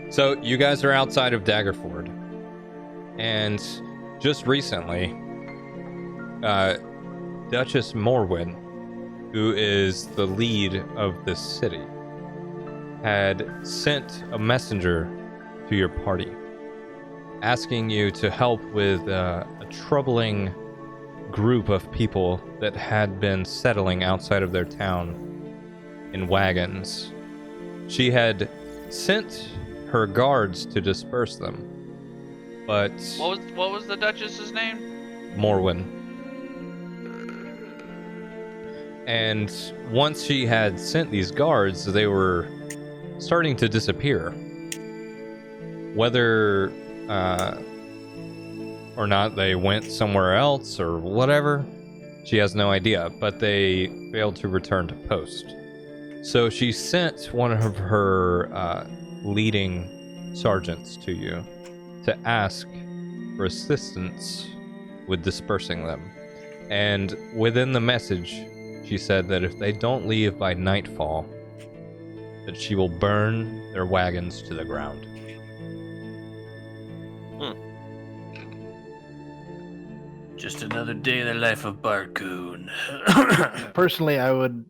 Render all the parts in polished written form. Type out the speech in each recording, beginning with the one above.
So you guys are outside of Daggerford, and just recently, Duchess Morwyn, who is the lead of this city, had sent a messenger to your party, asking you to help with a troubling group of people that had been settling outside of their town in wagons. She had sent her guards to disperse them, but What was the Duchess's name? Morwyn. And once she had sent these guards, they were starting to disappear. Whether or not they went somewhere else or whatever, she has no idea, but they failed to return to post. So she sent one of her leading sergeants to you to ask for assistance with dispersing them. And within the message, she said that if they don't leave by nightfall, that she will burn their wagons to the ground. Just another day in the life of Barcoon. Personally, I would.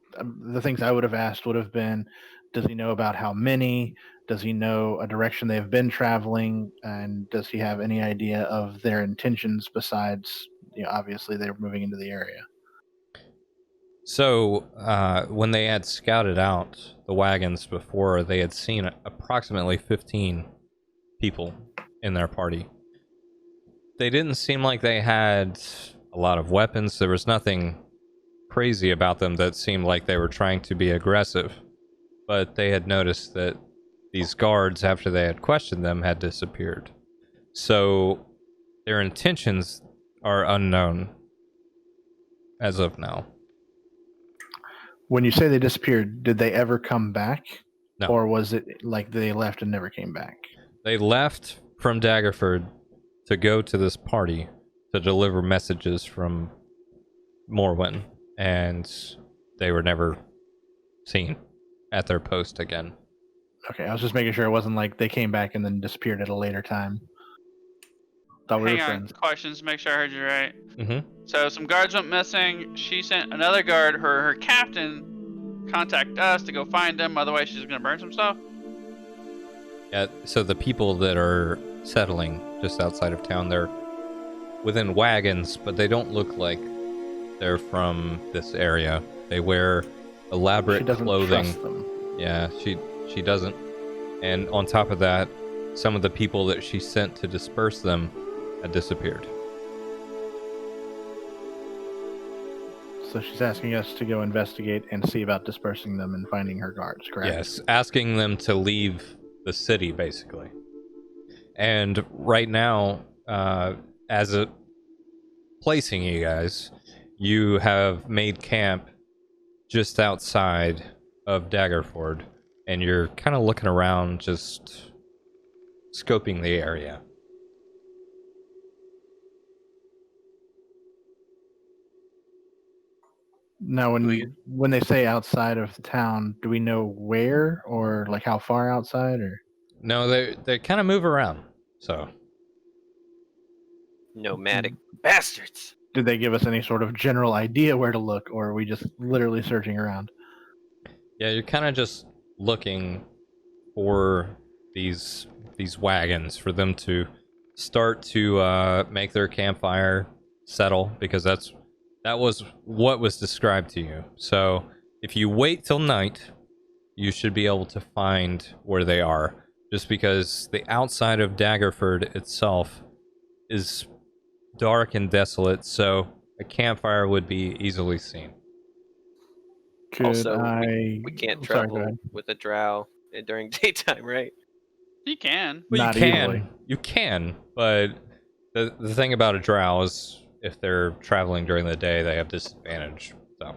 The things I would have asked would have been, does he know about how many? Does he know a direction they've been traveling? And does he have any idea of their intentions besides, obviously they're moving into the area? So, when they had scouted out the wagons before, they had seen approximately 15 people in their party. They didn't seem like they had a lot of weapons. There was nothing crazy about them that seemed like they were trying to be aggressive. But they had noticed that these guards, after they had questioned them, had disappeared. So their intentions are unknown as of now. When you say they disappeared, did they ever come back? No. Or was it like they left and never came back? They left from Daggerford to go to this party to deliver messages from Morwyn, and they were never seen at their post again. Okay, I was just making sure it wasn't like they came back and then disappeared at a later time. Thought we were Hang on, friends. questions. Make sure I heard you right. Mm-hmm. So some guards went missing. She sent another guard, her captain, contact us to go find them. Otherwise, she's gonna burn some stuff. Yeah. So the people that are settling just outside of town, they're within wagons, but they don't look like they're from this area. They wear elaborate She doesn't clothing. trust them. Yeah, she doesn't. And on top of that, some of the people that she sent to disperse them had disappeared. So she's asking us to go investigate and see about dispersing them and finding her guards, correct? Yes, asking them to leave the city, basically. And right now, as a placing you guys, you have made camp just outside of Daggerford, and you're kind of looking around, just scoping the area. Now, when they say outside of the town, do we know where or like how far outside? Or No, they kind of move around. So Nomadic bastards. did they give us any sort of general idea where to look, or are we just literally searching around? yeah, you're kind of just looking for these wagons for them to start to make their campfire, settle, because that was what was described to you. So if you wait till night, you should be able to find where they are, just because the outside of Daggerford itself is dark and desolate, so a campfire would be easily seen. Could Also, I? We can't Sorry, go travel ahead. with a drow during daytime, right? You can. Well, Not you can, easily. you can, but the thing about a drow is if they're traveling during the day, they have disadvantage. So,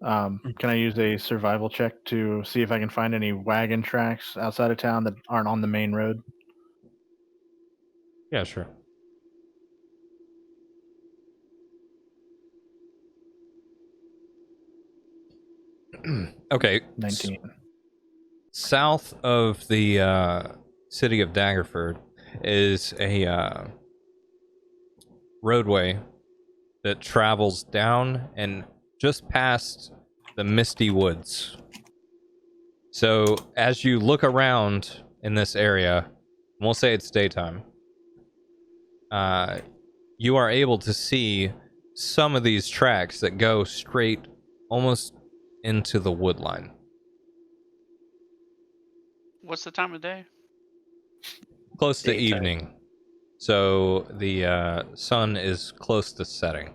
Can I use a survival check to see if I can find any wagon tracks outside of town that aren't on the main road? yeah, sure. Okay. 19. south of the city of Daggerford is a roadway that travels down and just past the Misty Woods. So as you look around in this area, and we'll say it's daytime, you are able to see some of these tracks that go straight almost into the wood line. What's the time of day? Close to Daytime. evening. So the sun is close to setting.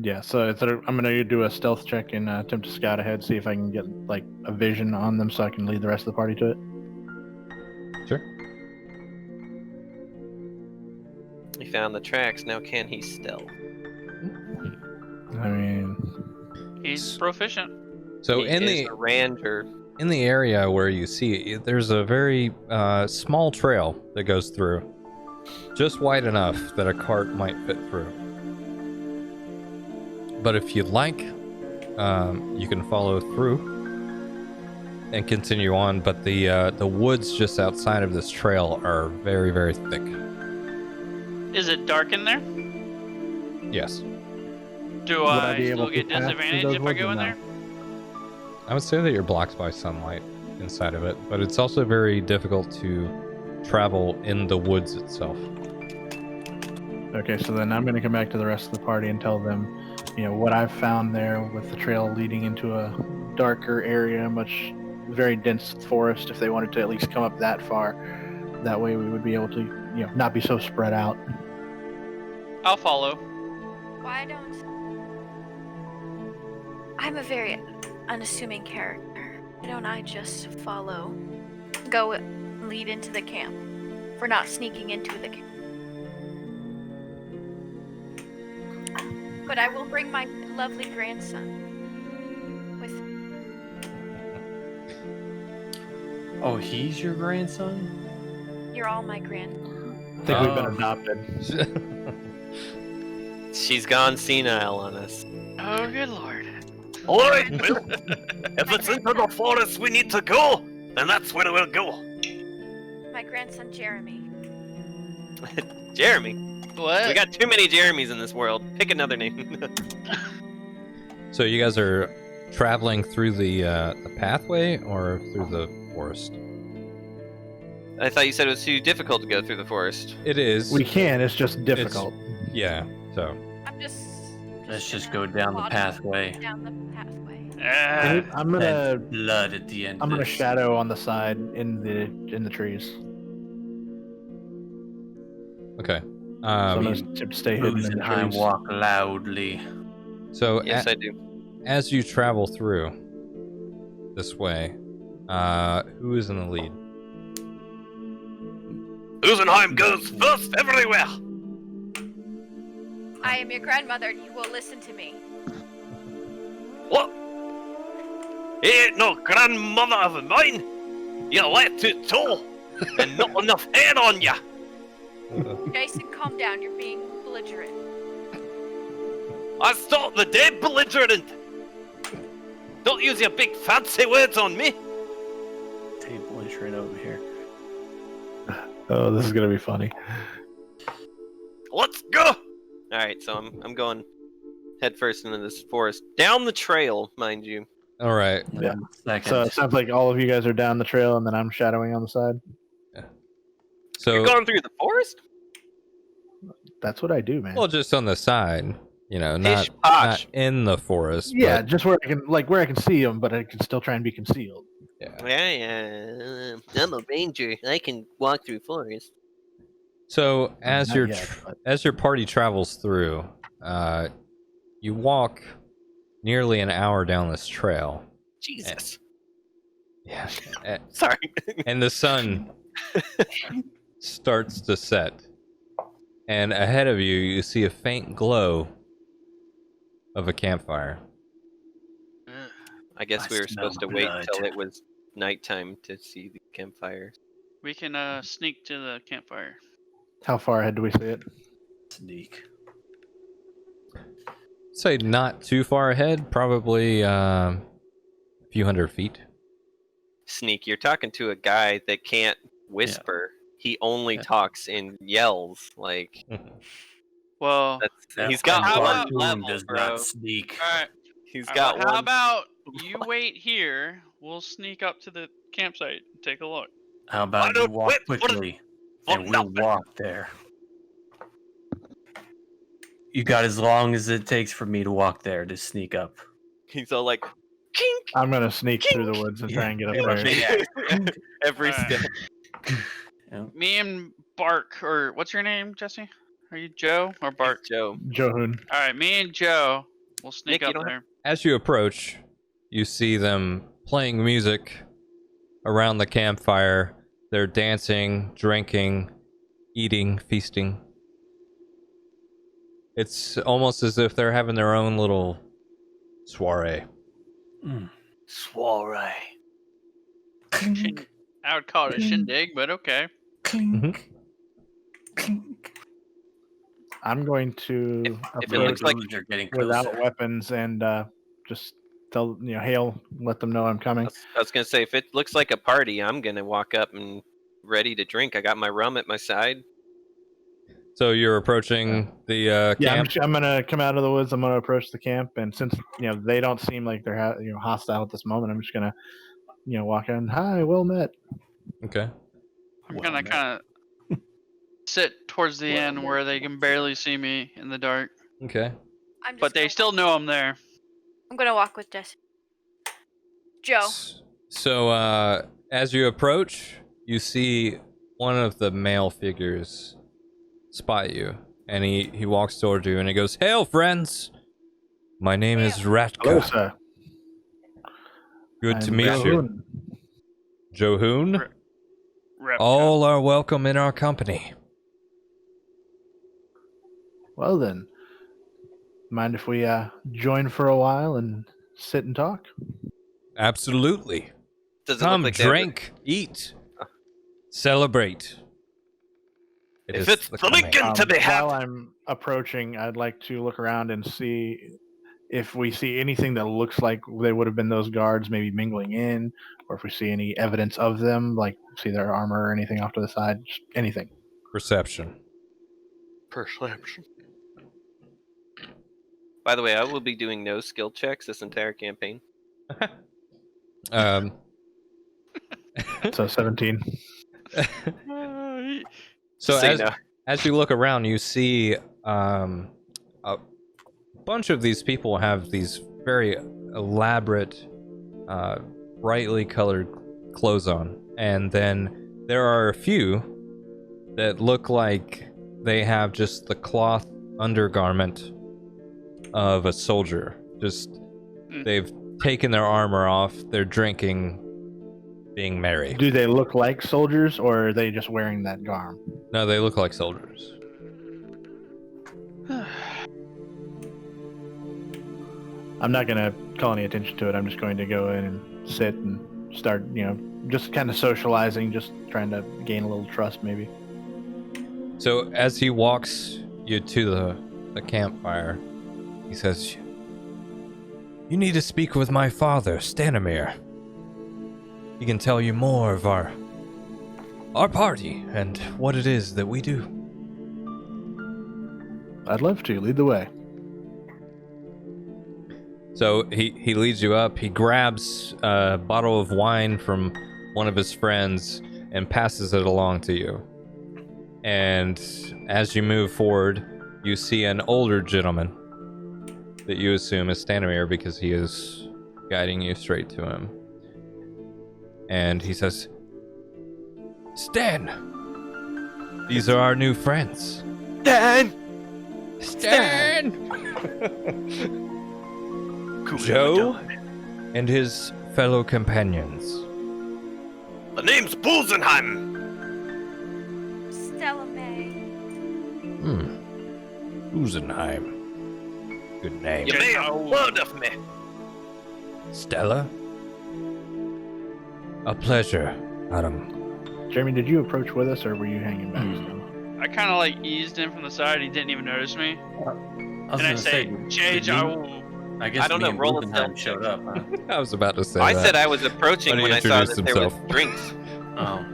Yeah, so I'm gonna do a stealth check and attempt to scout ahead, see if I can get like a vision on them, so I can lead the rest of the party to it. Sure. He found the tracks. Now can he stealth? I mean, He's proficient. So He in is the a ranger. in the area where you see it, there's a very small trail that goes through, just wide enough that a cart might fit through. But if you'd like, you can follow through and continue on. But the woods just outside of this trail are very, very thick. Is it dark in there? Yes, Do Would I I be still able to get pass through disadvantage those if I woods go or in no? there? I would say that you're blocked by sunlight inside of it, but it's also very difficult to travel in the woods itself. okay, so then I'm gonna come back to the rest of the party and tell them, what I've found there with the trail leading into a darker area, much very dense forest. If they wanted to at least come up that far, that way we would be able to, not be so spread out. I'll follow. Why don't I'm a very unassuming character. Why don't I just follow, go lead into the camp? For not sneaking into the camp. But I will bring my lovely grandson with me. Oh, he's your grandson? You're all my grand. I think we've been Oh. adopted. She's gone senile on us. Oh, good lord. Alright, well, if it's into the forest we need to go, then that's where we'll go. My grandson Jeremy. Jeremy. What? We got too many Jeremys in this world. Pick another name. So you guys are traveling through the pathway or through the forest? I thought you said it was too difficult to go through the forest. It is. We can. It's just difficult. Yeah. So I'm just. Let's just go down the pathway. Down the pathway. I'm gonna. And blood at the end. I'm of gonna this. shadow on the side in the trees. okay. So I'm gonna stay hidden Who's in in the I trees. walk loudly. So Yes, I do. as you travel through this way, who is in the lead? Usenheim goes first everywhere. I am your grandmother and you will listen to me. What? He ain't no grandmother of mine. You're way too tall, and not enough hair on ya. Jason, calm down. You're being belligerent. I start the day belligerent. Don't use your big fancy words on me. Table is right over here. Oh, this is gonna be funny. Let's go. All right, so I'm going head first into this forest, down the trail, mind you. All right. Yeah. Second. So it sounds like all of you guys are down the trail, and then I'm shadowing on the side. So You're going through the forest? That's what I do, man. well, just on the side, not Pish posh. in the forest. yeah, but- just where I can see them, but I can still try and be concealed. yeah. Yeah. I'm a ranger. I can walk through forest. So as Not your yet, but- as your party travels through, you walk nearly an hour down this trail. Jesus. Yeah. a- Sorry. and the sun starts to set. And ahead of you, you see a faint glow of a campfire. I guess I we were smell supposed to wait blood. till it was nighttime to see the campfire. We can sneak to the campfire. How far ahead do we see it? Sneak. Say not too far ahead, probably a few hundred feet. Sneak, you're talking to a guy that can't whisper. He only Yeah. talks in yells. Like Well, he's got how one about- level, does bro. not sneak. all right. He's All right, got well, how one. about you wait here? We'll sneak up to the campsite and take a look. How I about you don't walk wait for quickly for and we'll nothing. walk there? You got as long as it takes for me to walk there to sneak up. He's all like, kink. I'm gonna sneak through the woods and try and get Yeah, upstairs. big axe. Every Alright. step. Me and Bark, or what's your name, Jesse? Are you Joe or Bark? Joe. Johoon. All right, me and Joe will sneak Nick, you up don't there. As you approach, you see them playing music around the campfire. They're dancing, drinking, eating, feasting. It's almost as if they're having their own little soiree. Soiree. Shin- I would call it a shindig, but okay. Clink. Clink. I'm going to If it approach looks like you're getting without closer. weapons and just tell hail, let them know I'm coming. I was gonna say, if it looks like a party, I'm gonna walk up and ready to drink. I got my rum at my side. So you're approaching the Yeah, camp. I'm gonna come out of the woods. I'm gonna approach the camp, and since they don't seem like they're hostile at this moment, I'm just gonna walk in. Hi, well met. Okay. I'm Well, gonna no. kind of sit towards the Well, end where they can barely see me in the dark, Okay. I'm just but they gonna- still know I'm there. I'm gonna walk with Jesse. Joe. So as you approach, you see one of the male figures spot you, and he walks towards you, and he goes, "Hail, friends! My name is Hello, Ratka. sir. Good I'm to meet you, Johoon. Johoon. Rep All are welcome in our company." Well then, mind if we join for a while and sit and talk? Absolutely. Does it Come, look like they have a- drink, eat, celebrate. It If is it's the drinking command. to be had, While I'm approaching, I'd like to look around and see if we see anything that looks like they would have been those guards maybe mingling in, or if we see any evidence of them, like see their armor or anything off to the side, just anything. Perception. perception. By the way, I will be doing no skill checks this entire campaign. Um, So 17. so Just so you as, know. as you look around, you see a bunch of these people have these very elaborate, brightly colored clothes on, and then there are a few that look like they have just the cloth undergarment of a soldier. Just they've taken their armor off. They're drinking, being merry. Do they look like soldiers, or are they just wearing that garb? No, they look like soldiers. I'm not going to call any attention to it. I'm just going to go in and sit and start, just kind of socializing, just trying to gain a little trust, maybe. So as he walks you to the campfire, he says, "You need to speak with my father, Stanimir. He can tell you more of our party and what it is that we do." I'd love to. Lead the way. So he leads you up. He grabs a bottle of wine from one of his friends and passes it along to you. And as you move forward, you see an older gentleman that you assume is Stanimir because he is guiding you straight to him. And he says, "Stan, these are our new friends." Dan! Stan! Joe and his fellow companions. The name's Busenheim. Stella May. Busenheim. Good name. You may have heard of me. Stella? A pleasure, Adam. Jeremy, did you approach with us, or were you hanging back still? I kind of eased in from the side. He didn't even notice me. I was And I gonna say, did J. you- Joe. I guess I don't me know, and roll a Guggenheim stealth showed check. up, huh? I was about to say I that. said I was approaching When when he I saw introduced that there was himself. drinks. Oh.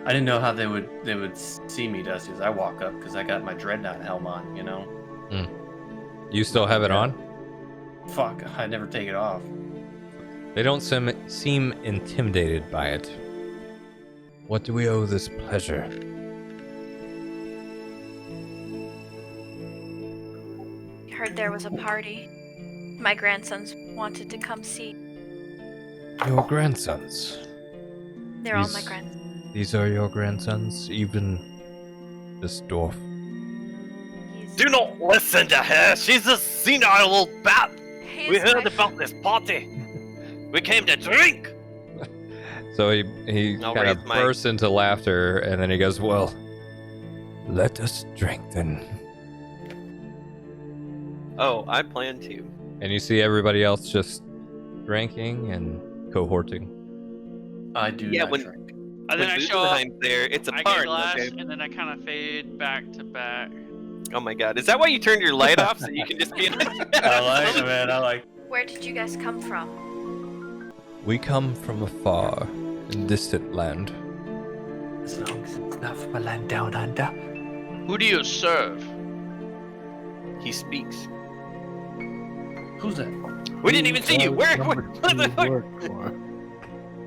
I didn't know how they would see me, Dusty, as I walk up, because I got my dreadnought helm on, you know? You still have it Yeah. on? Fuck, I never take it off. They don't seem intimidated by it. What do we owe this pleasure? Heard there was a party. My grandsons wanted to come see. Your grandsons. They're all my These- grandsons. These are your grandsons, even this dwarf. Do not listen to her. She's a senile old bat. We He's heard my- about this party. We came to drink. So he I'll kind of raise my- bursts into laughter, and then he goes, "Well, let us drink then." Oh, I plan to. And you see everybody else just drinking and cohorting. I do Yeah, not when- drink. And then When I show up. Budenheim's there, it's a I get a party. glass, Okay? and then I kind of fade back to back. Oh my god, is that why you turned your light off so you can just be in? I like it, man. I like. Where did you guys come from? We come from a far and distant land. As long as it's not from a land down under. Who do you serve? He speaks. Who's that? We didn't even see you. Where the fuck?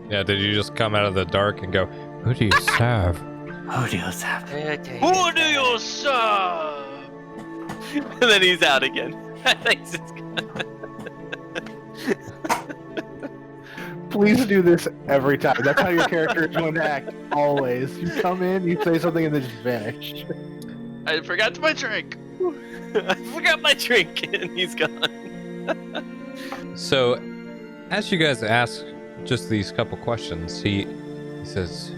Yeah, did you just come out of the dark and go, "Who do you serve?" Who do you have? Who do you serve? And then he's out again. Thanks. It's Please do this every time. That's how your character is going to act. Always. You come in, you say something, and then just vanish. I forgot my drink. I forgot my drink, and he's gone. So, as you guys ask just these couple questions, he says,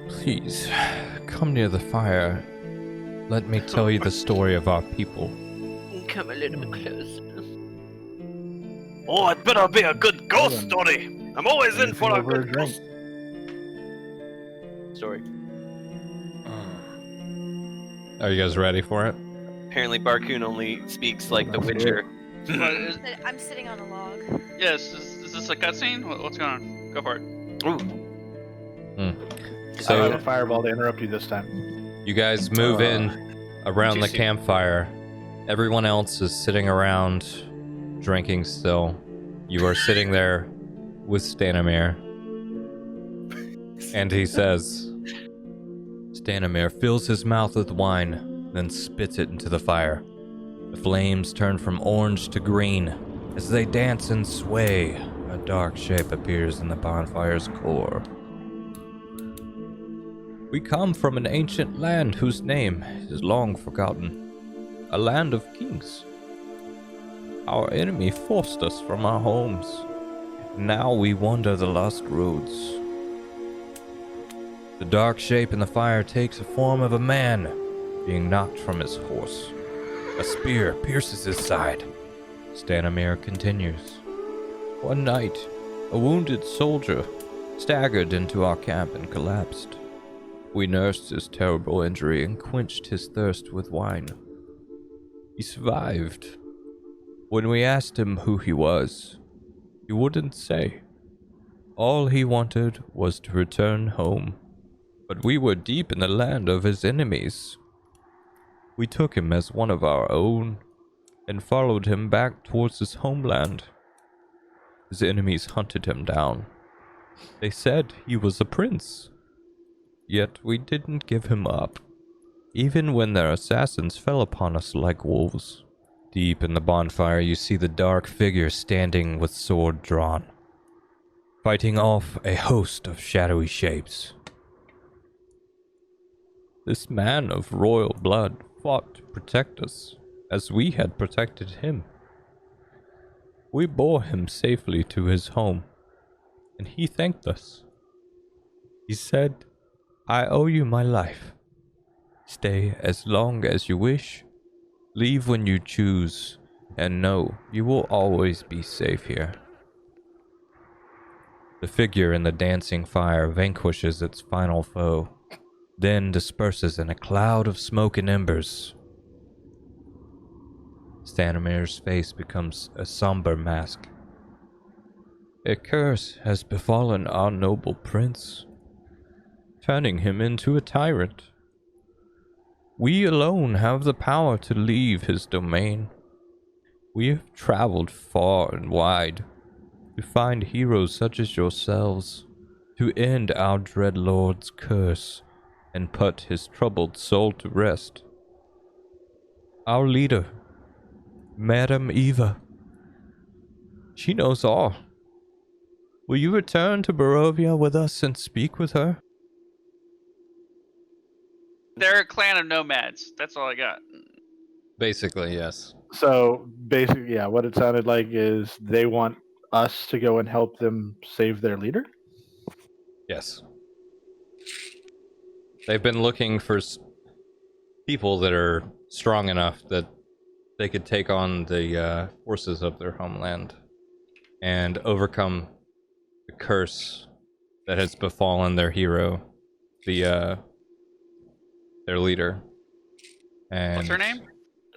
"Please, come near the fire. Let me tell you the story of our people." Come a little bit closer. Oh, it better be a good ghost story. I'm always in for a Over a good drink. ghost. Story. Are you guys ready for it? Apparently, Barcoon only speaks like The Let's Witcher. hear What is- I'm sitting on a log. yes, is this a cutscene? What's going on? Go for it. Ooh. I So have a fireball to interrupt you this time. you guys move in around the Juicy. campfire. Everyone else is sitting around drinking still. You are sitting there with Stanimir. And he says, Stanimir fills his mouth with wine, then spits it into the fire. The flames turn from orange to green. As they dance and sway, a dark shape appears in the bonfire's core. We come from an ancient land whose name is long forgotten. A land of kings. Our enemy forced us from our homes. Now we wander the lost roads. The dark shape in the fire takes the form of a man being knocked from his horse. A spear pierces his side. Stanimir continues. One night, a wounded soldier staggered into our camp and collapsed. We nursed his terrible injury and quenched his thirst with wine. He survived. When we asked him who he was, he wouldn't say. All he wanted was to return home. But we were deep in the land of his enemies. We took him as one of our own and followed him back towards his homeland. His enemies hunted him down. They said he was a prince. Yet we didn't give him up, even when their assassins fell upon us like wolves. Deep in the bonfire, you see the dark figure standing with sword drawn, fighting off a host of shadowy shapes. This man of royal blood fought to protect us, as we had protected him. We bore him safely to his home, and he thanked us. He said, I owe you my life. Stay as long as you wish. Leave when you choose, and know you will always be safe here. The figure in the dancing fire vanquishes its final foe, then disperses in a cloud of smoke and embers. Stanimir's face becomes a somber mask. A curse has befallen our noble prince, turning him into a tyrant. We alone have the power to leave his domain. We have traveled far and wide to find heroes such as yourselves, to end our dread lord's curse and put his troubled soul to rest. Our leader, Madame Eva, she knows all. Will you return to Barovia with us and speak with her? They're a clan of nomads. That's all I got. Basically, yes. So basically, yeah, what it sounded like is they want us to go and help them save their leader. Yes. They've been looking for people that are strong enough that they could take on the forces of their homeland and overcome the curse that has befallen their hero, their leader. And What's her name?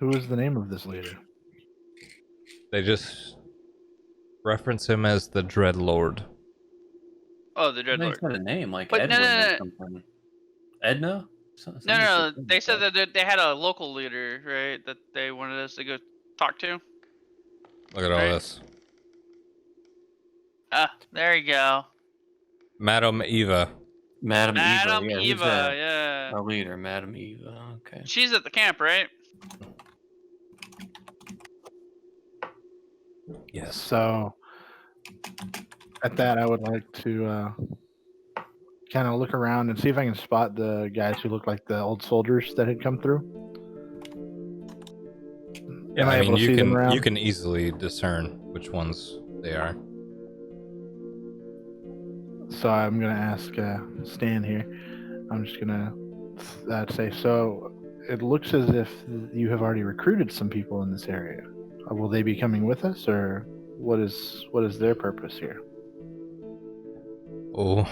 Who is the name of this leader? They just reference him as the Dread Lord. Oh, the I Dread think Lord. it's got a name like But no, Edwin no, or no. something. Edna? No. They said that they had a local leader, right? That they wanted us to go talk to. Look at all Right. this. Ah, there you go. Madame Eva. Madam Eva. Madam Yeah, who's Eva, that? yeah. Our leader, Madam Eva. Okay. She's at the camp, right? Yes. So at that, I would like to kind of look around and see if I can spot the guys who look like the old soldiers that had come through. Yeah, Am I able to see them around? you can easily discern which ones they are. So I'm gonna ask Stan here. I'm just gonna say, so it looks as if you have already recruited some people in this area. Will they be coming with us, or what is their purpose here? Oh,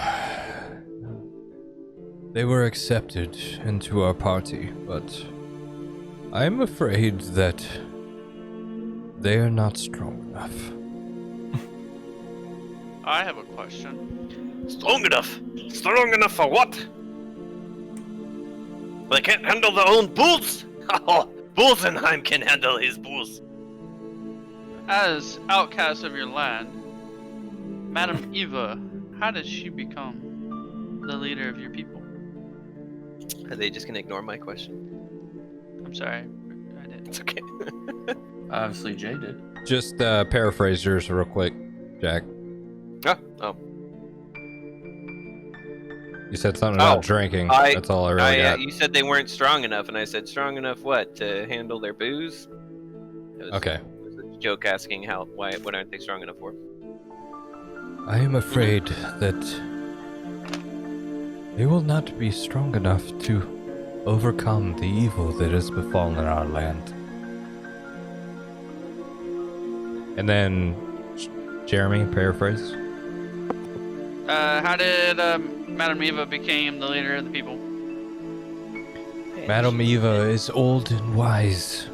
they were accepted into our party, but I'm afraid that they are not strong enough. I have a question. Strong enough? Strong enough for what? They can't handle their own bulls? Oh, Bulsenheim can handle his bulls. As outcast of your land, Madam Eva, how did she become the leader of your people? Are they just gonna ignore my question? I'm sorry, I didn't. It's okay. Obviously, Jay did. Just paraphrase yours real quick, Jack. Oh. You said something Oh, about drinking. I- That's all I really got. You said they weren't strong enough, and I said strong enough what? To handle their booze? Okay. It was a joke asking what aren't they strong enough for? I am afraid that they will not be strong enough to overcome the evil that has befallen our land. And then, Jeremy, paraphrase. How did Madam Eva became the leader of the people? Madame Eva is old and wise.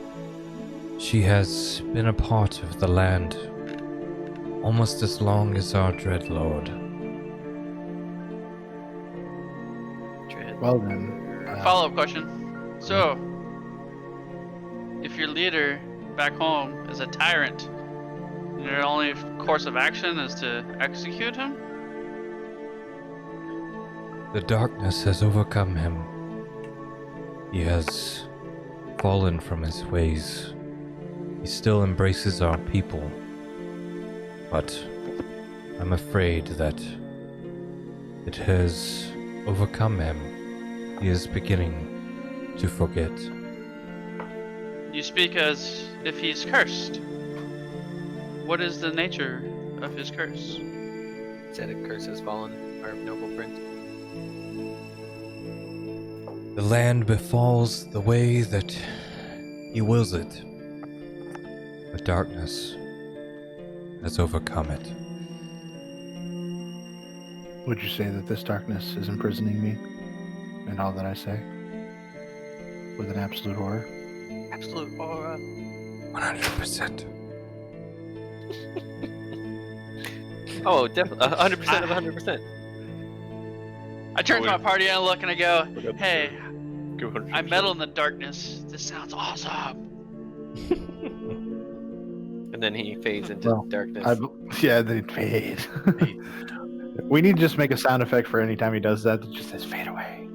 She has been a part of the land almost as long as our Dread Lord. Well then, Follow-up question. So, if your leader back home is a tyrant, and your only course of action is to execute him? The darkness has overcome him. He has fallen from his ways. He still embraces our people. But I'm afraid that it has overcome him. He is beginning to forget. You speak as if he's cursed. What is the nature of his curse? Said a curse has fallen, our noble prince. The land befalls the way that he wills it. But darkness has overcome it. would you say that this darkness is imprisoning me and all that I say with an absolute horror? Absolute horror. 100%. Oh, definitely 100% of 100%. I turn to my party and I look and I go, hey, Go 100%. I meddle in the darkness. This sounds awesome. And then he fades into Well, darkness. Yeah, they fade. We need to just make a sound effect for any time he does that. It just says fade away.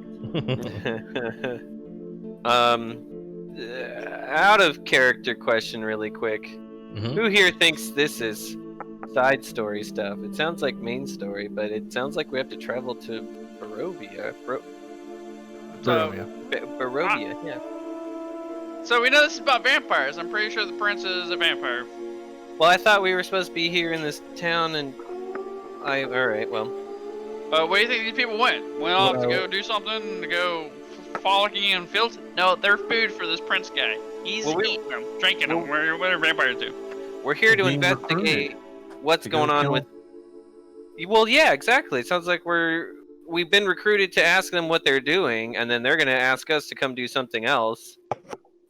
Out of character question, really quick. Mhm. Who here thinks this is side story stuff? It sounds like main story, but it sounds like we have to travel to Barovia. Barovia. Barovia, yeah. So we know this is about vampires. I'm pretty sure the prince is a vampire. Well, I thought we were supposed to be here in this town, and alright, well. Where do you think these people went? Went off to Well- go do something? To go frolicking and filth? No, they're food for this prince guy. He's Well, eating them, drinking them. What do vampires do? We're here to Being investigate what's to go going on kill- with. Well, yeah, exactly. It sounds like we've been recruited to ask them what they're doing, and then they're gonna ask us to come do something else.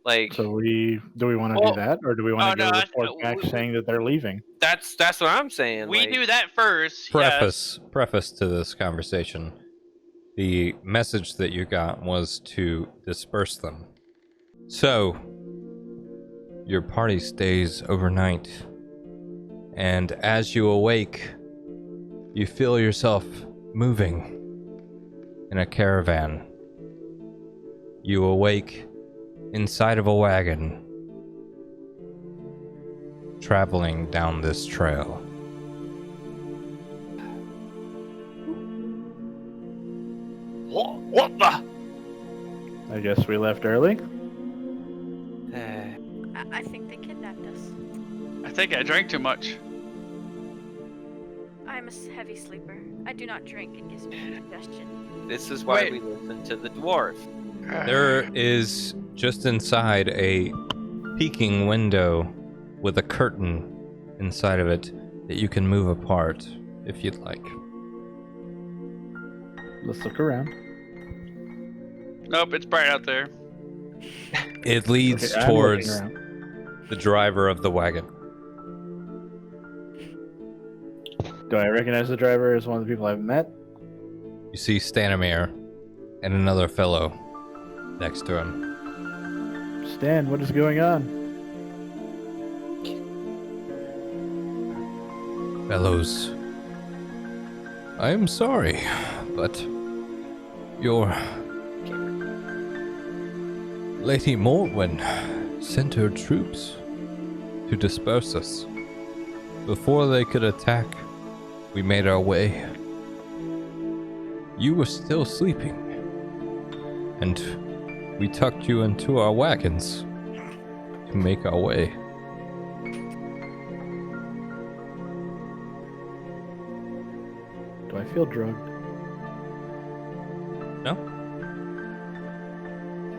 Like So do we want to Well- do that, or do we want to Oh, go no, report back saying that they're leaving? that's what I'm saying. We like, do that first. Yes. Preface to this conversation. The message that you got was to disperse them. So, your party stays overnight, and as you awake, you feel yourself moving in a caravan. You awake inside of a wagon, traveling down this trail. What the? I guess we left early. I think they kidnapped us. I think I drank too much. I'm a heavy sleeper. I do not drink. It gives me indigestion. This is why Wait. we listen to the dwarf. There is just inside a peeking window with a curtain inside of it that you can move apart if you'd like. Let's look around. Nope, it's bright out there. It leads Okay, I'm looking towards around. the driver of the wagon. Do I recognize the driver as one of the people I've met? You see Stanimir and another fellow next to him. Stan, what is going on? Fellows, I am sorry, but your Lady Morwen sent her troops to disperse us. Before they could attack, we made our way. You were still sleeping, and we tucked you into our wagons to make our way. Do I feel drugged? No?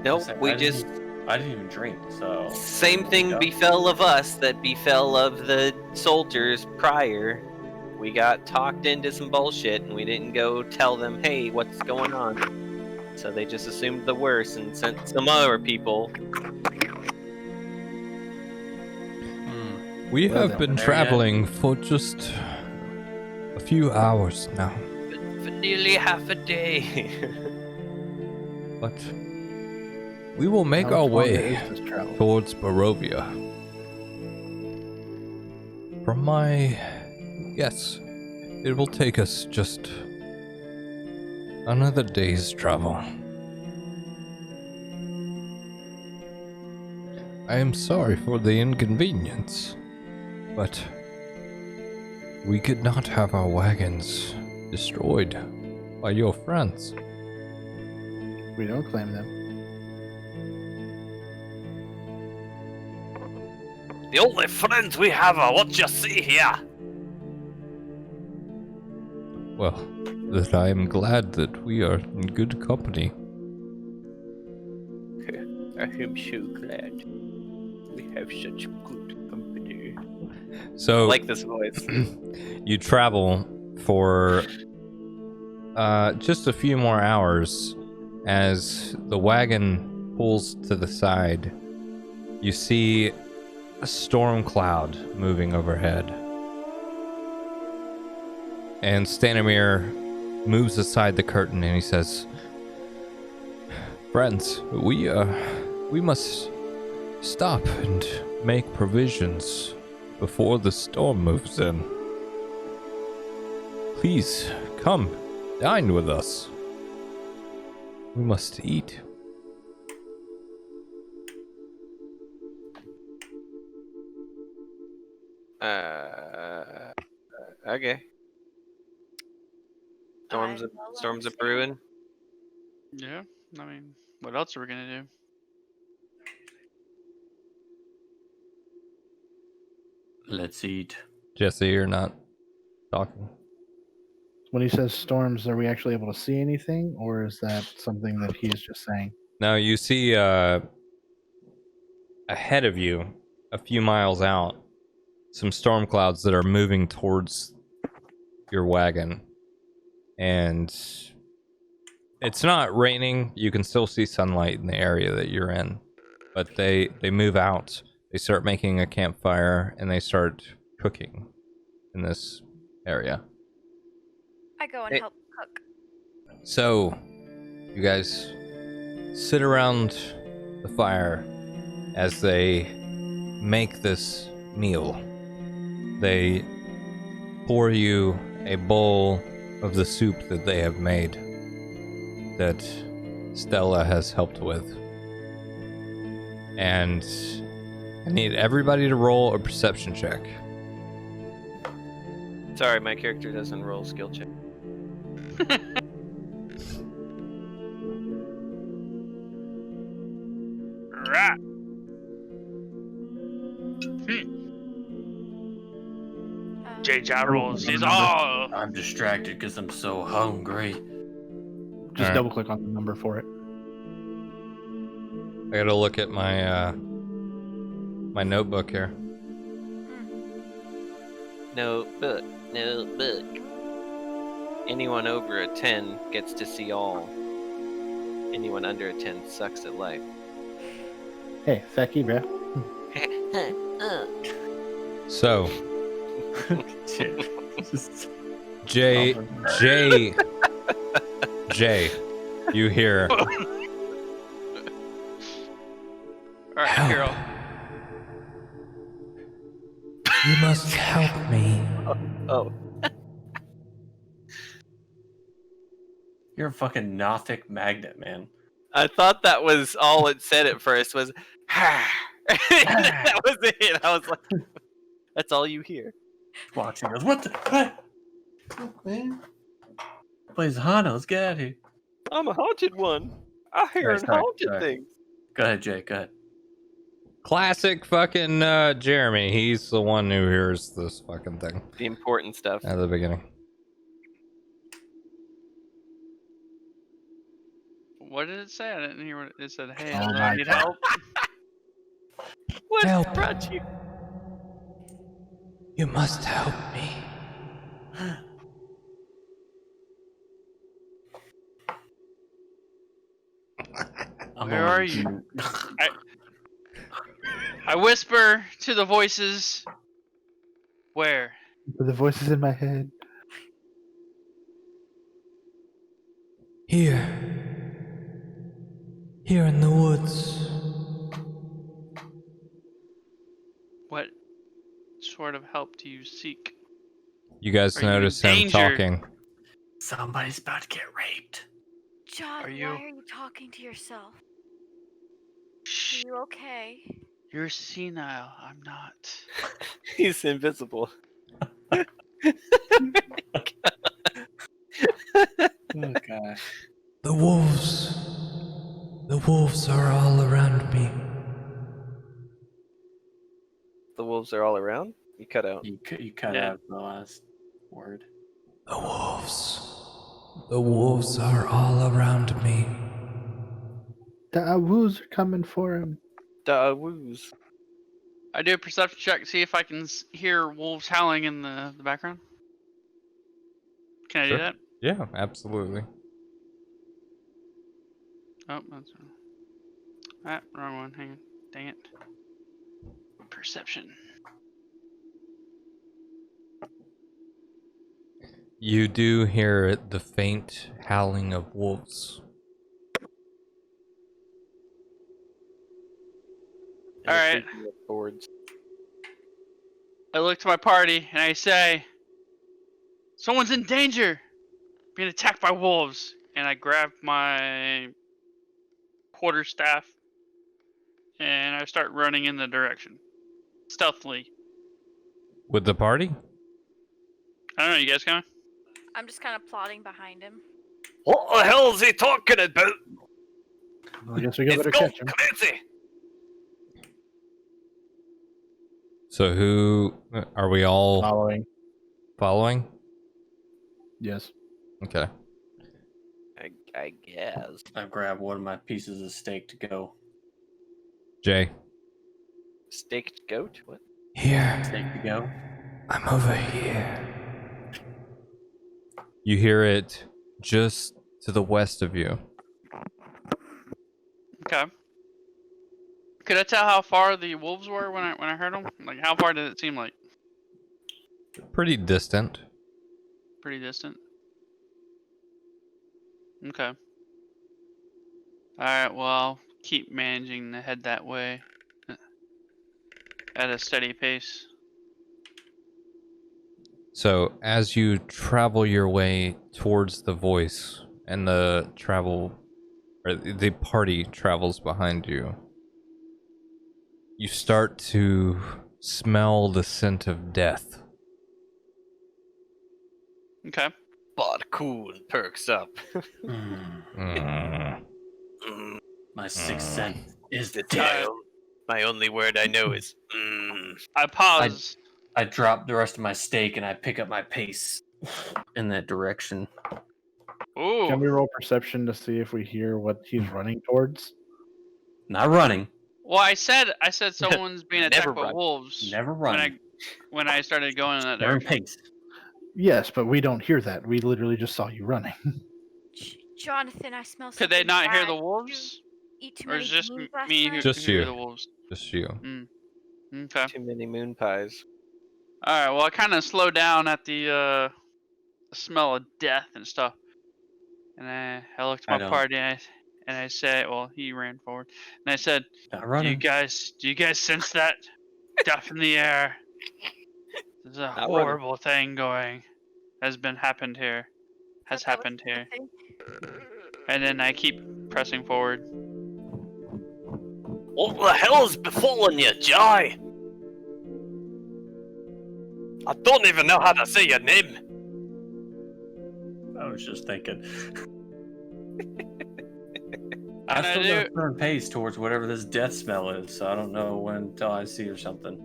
Nope, we I just didn't even drink, so. same thing Yeah. befell of us that befell of the soldiers prior. We got talked into some bullshit, and we didn't go tell them, hey, what's going on. So they just assumed the worst and sent some other people. We Well have then, been there you traveling for just a few hours now, For nearly half a day. but we will make How our much longer way is this travel? towards Barovia. From my guess, it will take us just another day's travel. I am sorry for the inconvenience, but we could not have our wagons destroyed by your friends. We don't claim them. The only friends we have are what you see here. Well, that I am glad that we are in good company. I am so glad we have such good company. So, I like this voice. you travel for just a few more hours as the wagon pulls to the side. You see a storm cloud moving overhead. And Stanimir moves aside the curtain and he says, "Friends, we must stop and make provisions before the storm moves in. Please, come, dine with us. We must eat." Okay. Storms I of will storms of understand. brewing. Yeah. I mean, what else are we gonna do? Let's eat. Jesse, you're not talking. When he says storms, are we actually able to see anything, or is that something that he is just saying? Now you see ahead of you, a few miles out, some storm clouds that are moving towards your wagon. And it's not raining. You can still see sunlight in the area that you're in. But they move out. They start making a campfire and they start cooking in this area. I go and Hey. help cook. So, you guys sit around the fire as they make this meal. They pour you a bowl of the soup that they have made that Stella has helped with. And I need everybody to roll a perception check. Sorry, my character doesn't roll skill check. Right. J.J. rolls. He's all. I'm distracted because I'm so hungry. Just All right. double click on the number for it. I gotta look at my my notebook here. No book. No book. Anyone over a 10 gets to see all. Anyone under a 10 sucks at life. Hey, fuck you, bro. So, Just- Jay, you hear, Alright, Hero. You must help me. Oh, You're a fucking Nothic magnet, man. I thought that was all it said at first was, that was it. I was like, that's all you hear. Watching us. What the? What? Man. Plays Hana. Let's get out of here. I'm a haunted one. I hear Sorry, haunted sorry. things. Go ahead, Jay. Go ahead. classic fucking Jeremy. He's the one who hears this fucking thing The important stuff. at the beginning. What did it say? I didn't hear what it said. Hey, Oh I my need God. help. What Help. brought you? You must help me. Where are you? I whisper to the voices. Where? The voices in my head. Here. Here in the woods. What sort of help do you seek? You guys Are you in notice him danger? talking. Somebody's about to get raped. John, Are you- why are you talking to yourself? Shh. Are you okay? You're senile. I'm not. He's invisible. Oh gosh. The wolves. The wolves are all around me. The wolves are all around? You cut out. You cut Yeah. out the last word. The wolves. The wolves are all around me. The Awus are coming for him. Da woos. I do a perception check to see if I can hear wolves howling in the background. Can I Sure. do that? Yeah, absolutely. Oh, that's wrong one. Hang on. Dang it. Perception. You do hear the faint howling of wolves. And the Alright. creaking of boards. I look to my party and I say, someone's in danger! Being attacked by wolves. And I grab my quarterstaff and I start running in the direction. Stealthily. With the party? I don't know, you guys coming? I'm just kind of plodding behind him. What the hell is he talking about? I guess we It's better gone catch him. crazy. So who are we all Following. following? Yes. Okay. I guess. I grab one of my pieces of steak to go. Jay. Staked goat? What? Here. Steak to go. I'm over here. You hear it just to the west of you. Okay. Could I tell how far the wolves were when I heard them? Like, how far did it seem like? Pretty distant. Pretty distant. Okay. Alright, well, I'll keep managing to head that way at a steady pace. So as you travel your way towards the voice and the party travels behind you, you start to smell the scent of death. Okay. Bod cool perks up. Mm. My sixth sense is The death. tail. My only word I know is I pause. I drop the rest of my steak and I pick up my pace in that direction. Ooh. Can we roll perception to see if we hear what he's running towards? Not running. Well, I said someone's being Never attacked by run. wolves. Never running. When I started going in that Never direction. pace. Yes, but we don't hear that. We literally just saw you running. Jonathan, I smell Could they something not hear bad. the Did wolves? you eat too Or many is just moons last me night? Just who hear you. the wolves? Just you. Okay. too many moon pies. Alright, well I kinda slow down at the smell of death and stuff. And I looked I at my don't. party and I said, well, he ran forward. And I said, Not do running. you guys sense that death in the air? There's a Not running. horrible thing has happened here. Thought that was Happened a here. thing. And then I keep pressing forward. What the hell's befallen you, Jai? I don't even know how to say your name. I was just thinking. Can I I still do- got to turn pace towards whatever this death smell is, so I don't know when until I see or something.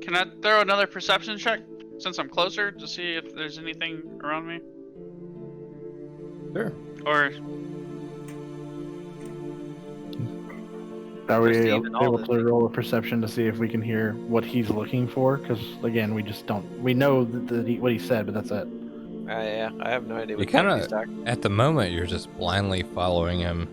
Can I throw another perception check since I'm closer to see if there's anything around me? Sure. Or Are we Perceiving all able the to roll a perception to see if we can hear what he's looking for? Because again, we just don't. We know what he said, but that's it. Yeah, I have no idea You what the fuck kinda- he's talking. At the moment, you're just blindly following him.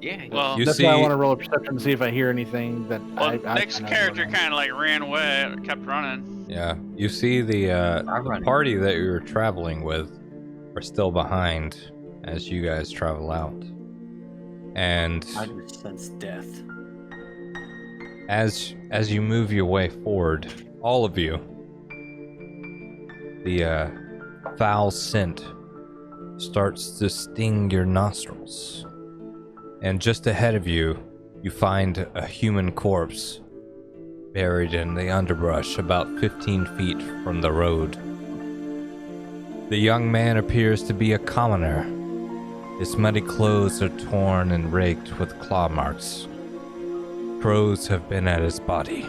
Yeah. well, You That's see, why I want to roll a perception to see if I hear anything that I next kinda character don't know. kind of like ran away, kept running. yeah, you see the running. party that you were traveling with are still behind as you guys travel out. And I just sense death. as you move your way forward, all of you, the foul scent starts to sting your nostrils. And just ahead of you, you find a human corpse buried in the underbrush about 15 feet from the road. The young man appears to be a commoner. His muddy clothes are torn and raked with claw marks. Crows have been at his body.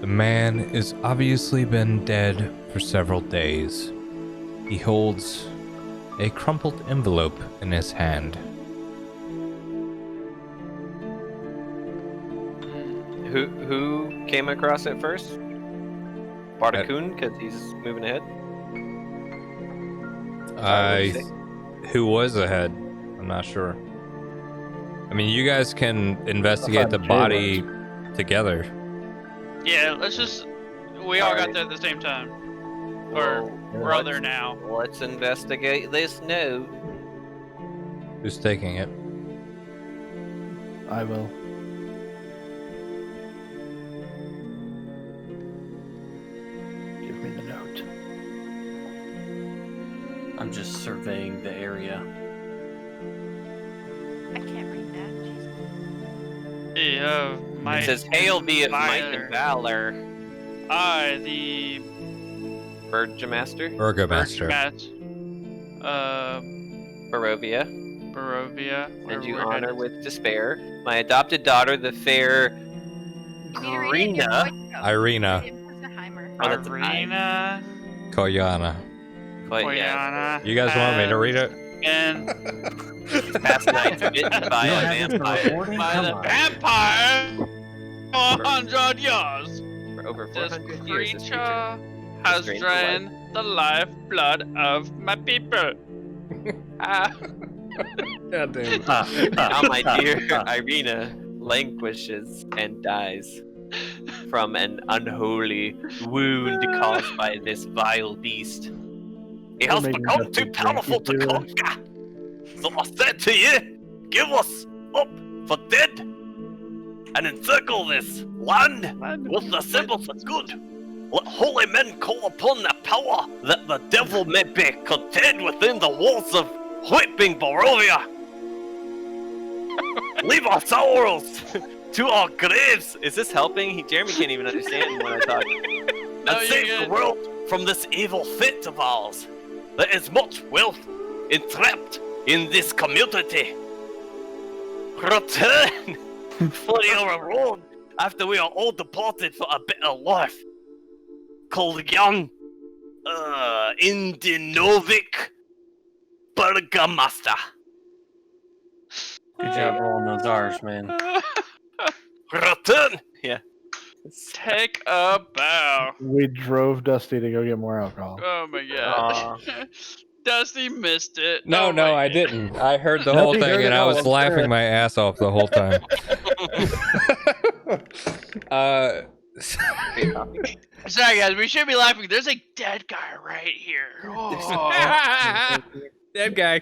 The man is obviously been dead for several days. He holds a crumpled envelope in his hand. Who came across it first? Bartakun, because he's moving ahead. Who was ahead? I'm not sure. I mean, you guys can investigate the Jay body together. Yeah, let's just. We all got there at the same time. Or we're all there now. Let's investigate this note. Who's taking it? I will. Give me the note. I'm just surveying the area. I can't read that. Jeez. Yeah, my. It says, "Hail be it might Fire. and valor, I, the Burgomaster, Burgomaster. Barovia, Barovia. and you we're honor headed. with despair my adopted daughter, the fair You need to read it in your Grina voice, though. Irina. It was a Heimer. Oh, that's an I. Arena. Koyana. But yeah, Koyana. You guys want me to read it? And past night bitten by You don't a have this vampire recording? by Come the on. vampire. 100 years. for over This 400 years. This creature creature has drained the drained the lifeblood of my people. Ah, God damn. Now my dear Irina languishes and dies from an unholy wound caused by this vile beast. He has Maybe become that's too the powerful to Dracula. conquer. So I said to you, give us up for dead and encircle this land with the symbols of good. Let holy men call upon the power that the devil may be contained within the walls of whipping Barovia. Leave our sorrows to our graves Is this helping? Jeremy can't even understand when I talk. no, and you're save the good. world from this evil fate of ours. There is much wealth entrapped in this community. Return for your reward after we are all departed for a better life. Kolyan Indinovic Burgomaster. Good job rolling those R's, man. Return! Take a bow. We drove Dusty to go get more alcohol. Oh my god. Dusty missed it. No, Oh no, my I God. didn't. I heard the No, whole he heard thing it and I all. was I'm laughing sure. my ass off the whole time. Sorry guys, we should be laughing. There's a dead guy right here. Oh. Dead guy.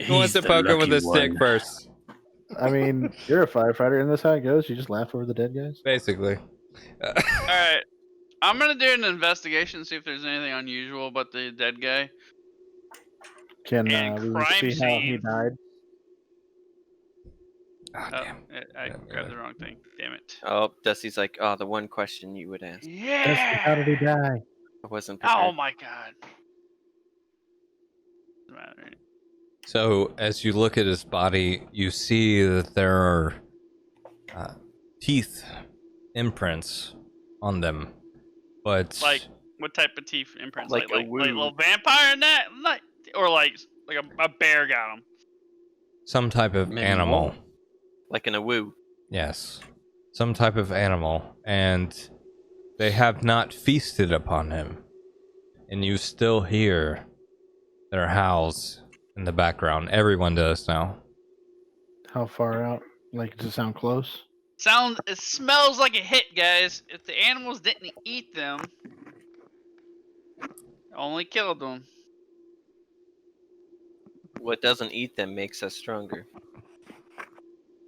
Who wants to the poke him with a lucky stick one. first? I mean, you're a firefighter, and this how it goes? You just laugh over the dead guys? Basically. Alright. I'm gonna do an investigation, see if there's anything unusual about the dead guy. Can And we crime see how he scene. died? Ah, Oh, damn. I Yeah, grabbed the wrong thing. Damn it. Oh, Dusty's like, oh, the one question you would ask. Dusty, Yeah. how did he die? I wasn't Oh prepared. my god. Doesn't matter. So, as you look at his body, you see that there are teeth imprints on them. But Like, what type of teeth imprints? Like a Like woo. little vampire in that? Like, or like a bear got him. some type of Maybe animal. wolf. Like in a woo. Yes. Some type of animal. And they have not feasted upon him. And you still hear their howls in the background. Everyone does now. How far out? Like, does it sound close? It smells like a hit, guys. If the animals didn't eat them, only killed them. What doesn't eat them makes us stronger.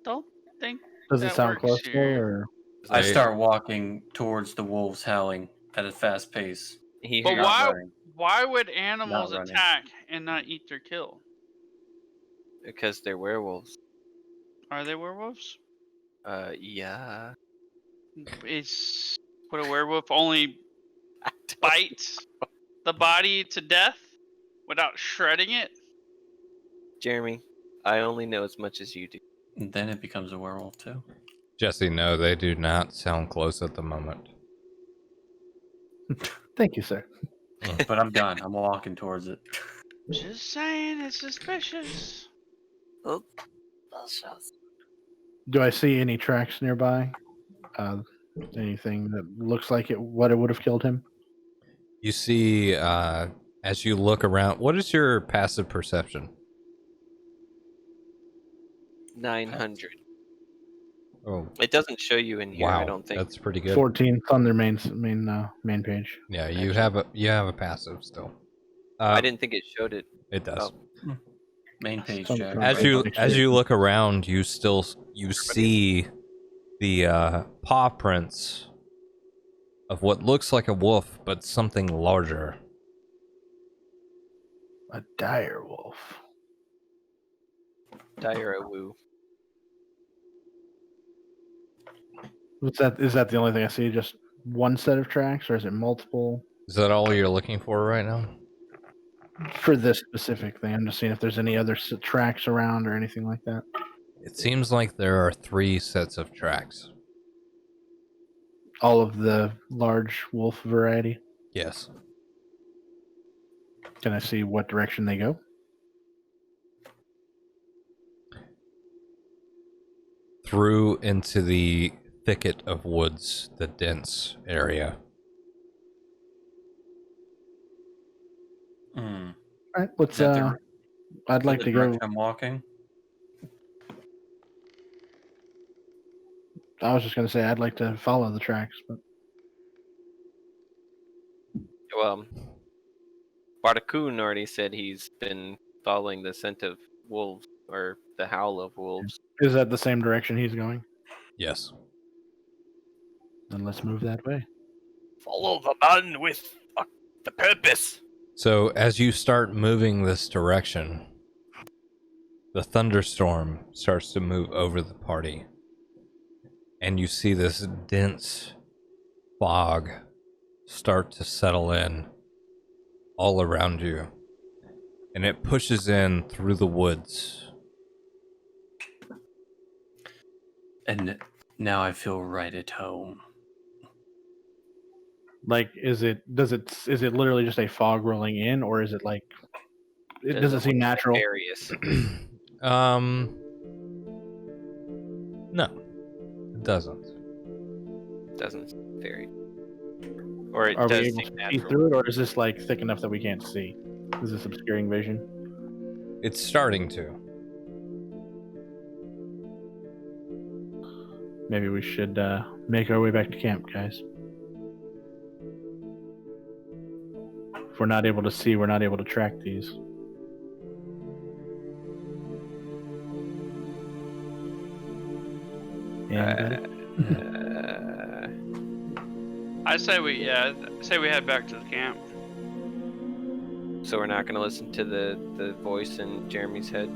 Don't think Does it that sound works close here. or? I They- start walking towards the wolves howling at a fast pace. He But hears why- running. Why would animals Not running. attack and not eat their kill? because they're werewolves. Are they werewolves? Yeah. Would a werewolf only bite the body to death without shredding it? Jeremy, I only know as much as you do. And then it becomes a werewolf too. Jesse, no, they do not sound close at the moment. Thank you, sir. But I'm done. I'm walking towards it. Just saying, it's suspicious. Do I see any tracks nearby? Anything that looks like what it would have killed him? You see, as you look around, what is your passive perception? 900. Oh, It doesn't show you in here, wow. I don't think. That's pretty good. 14 on their main page. Yeah, you Actually. have a passive still. I didn't think it showed it. It does. Oh. Main page, Some- Jack. some- As you look around, you see the paw prints of what looks like a wolf, but something larger. A dire wolf. Dire-woo. What's that? Is that the only thing I see? Just one set of tracks, or is it multiple? Is that all you're looking for right now? For this specific thing, I'm just seeing if there's any other tracks around or anything like that. It seems like there are 3 sets of tracks. All of the large wolf variety. Yes. Can I see what direction they go? Through into the thicket of woods, the dense area. Hmm. All right, let's. Is that the- I'd like the to go. direction I'm walking. I was just going to say I'd like to follow the tracks, but Well, Bartakun already said he's been following the scent of wolves, or the howl of wolves. is that the same direction he's going? Yes. Then let's move that way. Follow the man with the purpose. So as you start moving this direction, the thunderstorm starts to move over the party. And you see this dense fog start to settle in all around you. And it pushes in through the woods. And now I feel right at home. Like, is it literally just a fog rolling in, or is it like it doesn't seem natural? Nefarious. No, it doesn't. Doesn't very. Or it Are we does able seem to see natural. through it, or is this like thick enough that we can't see? Is this obscuring vision? It's starting to. Maybe we should make our way back to camp, guys. If we're not able to see, we're not able to track these. Anybody? I say we head back to the camp. So we're not going to listen to the voice in Jeremy's head.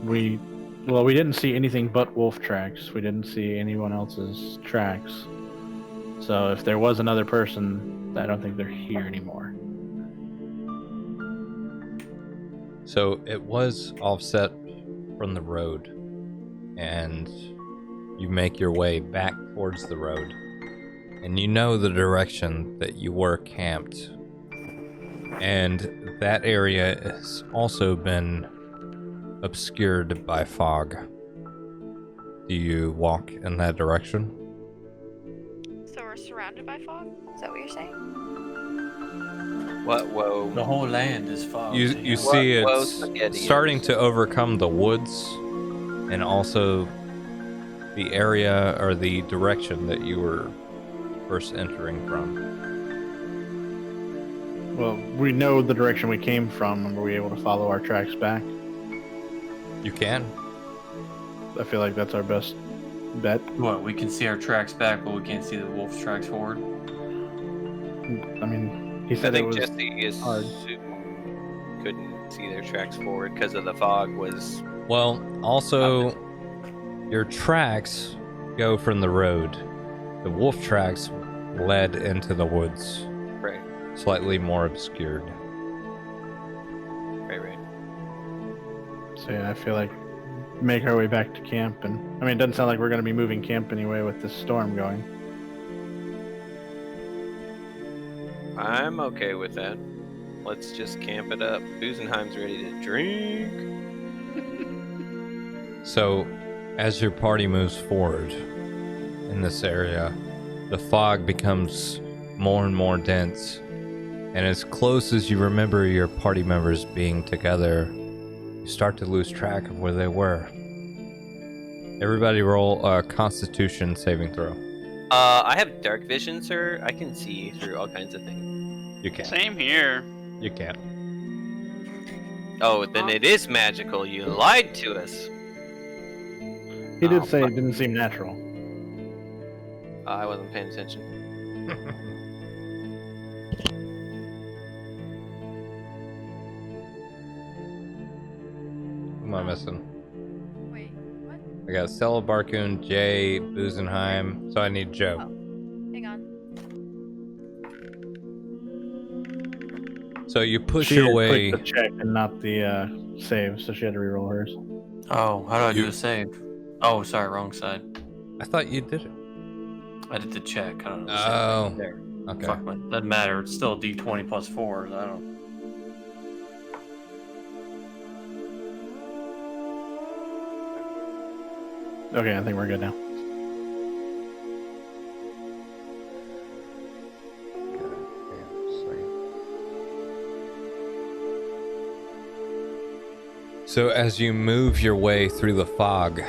We didn't see anything but wolf tracks. We didn't see anyone else's tracks. So if there was another person, I don't think they're here anymore. So it was offset from the road, and you make your way back towards the road, and you know the direction that you were camped, and that area has also been obscured by fog. Do you walk in that direction? So we're surrounded by fog? Is that what you're saying? What? Whoa. The whole land is fog. You yeah. see Whoa, it's spaghetti. starting to overcome the woods, and also the area or the direction that you were first entering from. Well, we know the direction we came from, and were we able to follow our tracks back? You can. I feel like that's our best bet. What? We can see our tracks back, but we can't see the wolf's tracks forward. I mean, he I said it think was Jesse hard. couldn't see their tracks forward because of the fog was... Well, also, your tracks go from the road. The wolf tracks led into the woods, Right, slightly more obscured. right. So yeah, I feel like make our way back to camp, and I mean, it doesn't sound like we're going to be moving camp anyway with this storm going. I'm okay with that. Let's just camp it up. Busenheim's ready to drink. So, as your party moves forward in this area, the fog becomes more and more dense, and as close as you remember your party members being together, you start to lose track of where they were. Everybody roll a Constitution saving throw. I have dark vision, sir. I can see through all kinds of things. You can't. Same here. You can't. Oh, then it is magical. You lied to us. He did Oh, say fuck. it didn't seem natural. I wasn't paying attention. Who am I missing? Wait, what? I got Stella Barkoon, Jay, Busenheim. So I need Joe. Hang on. So you push She your had way. clicked the check and not the save, so she had to reroll hers. Oh, how do I do You- a save? Oh, sorry, wrong side. I thought you did it. I did the check. I don't know. Oh. There. Okay. Fuck, man. Doesn't matter. It's still a D20 plus 4. I don't. Okay, I think we're good now. So as you move your way through the fog,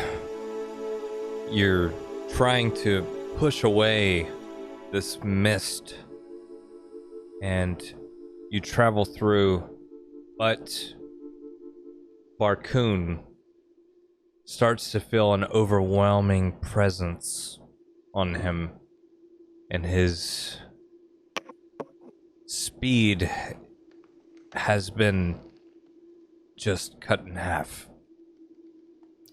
you're trying to push away this mist, and you travel through, but Barkoon starts to feel an overwhelming presence on him, and his speed has been just cut in half.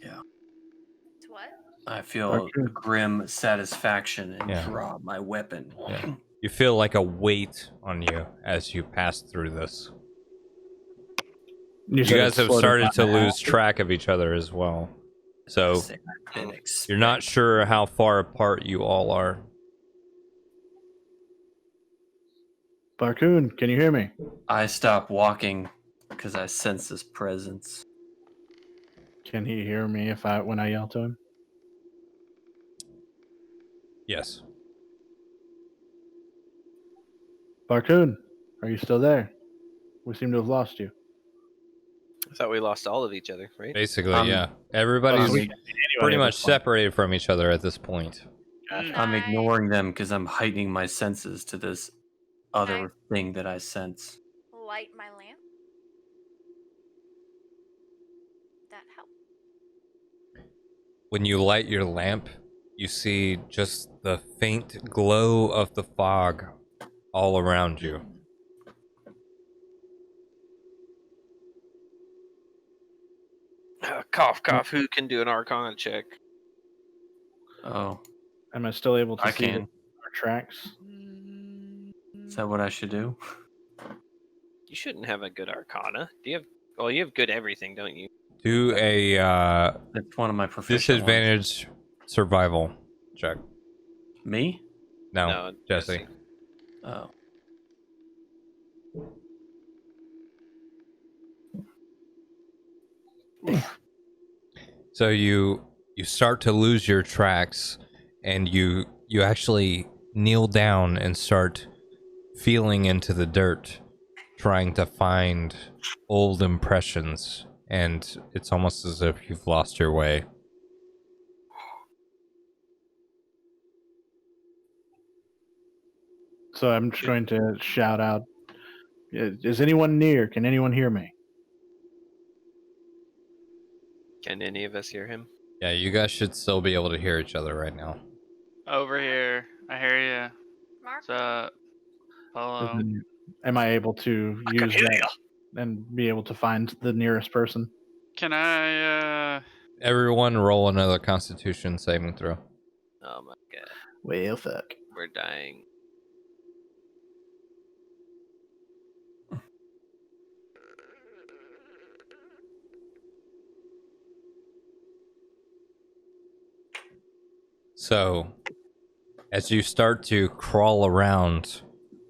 It's what? I feel Okay. grim satisfaction and Yeah. draw my weapon. Yeah. You feel like a weight on you as you pass through this. You said guys it have slowed started down to half. lose track of each other as well. So Didn't expect- you're not sure how far apart you all are. Barkoon, can you hear me? I stop walking because I sense his presence. Can he hear me when I yell to him? Yes. Barkoon, are you still there? We seem to have lost you. I thought we lost all of each other, right? Basically, Um, yeah. Everybody's um, pretty much separated from each other at this point. Mm. I'm Can I ignoring them because I'm heightening my senses to this other thing that I sense. light my lamp? That help. When you light your lamp, you see just the faint glow of the fog all around you. Cough, cough. Who can do an Arcana check? Oh, Am I still able to I see can. our tracks? Is that what I should do? You shouldn't have a good Arcana. Do you have? Well, you have good everything, don't you? Do a That's one of my proficient disadvantage survival check. ones. Me? No, Jesse. Oh. So you start to lose your tracks, and you actually kneel down and start feeling into the dirt, trying to find old impressions, and it's almost as if you've lost your way. So I'm just going to shout out, is anyone near? Can anyone hear me? Can any of us hear him? Yeah, you guys should still be able to hear each other right now. Over here. I hear you. Mark? What's up? Hello. Am I able to I can use hear that you. and be able to find the nearest person? Can I, Everyone roll another Constitution saving throw. Oh my god, Well, fuck. we're dying. So, as you start to crawl around,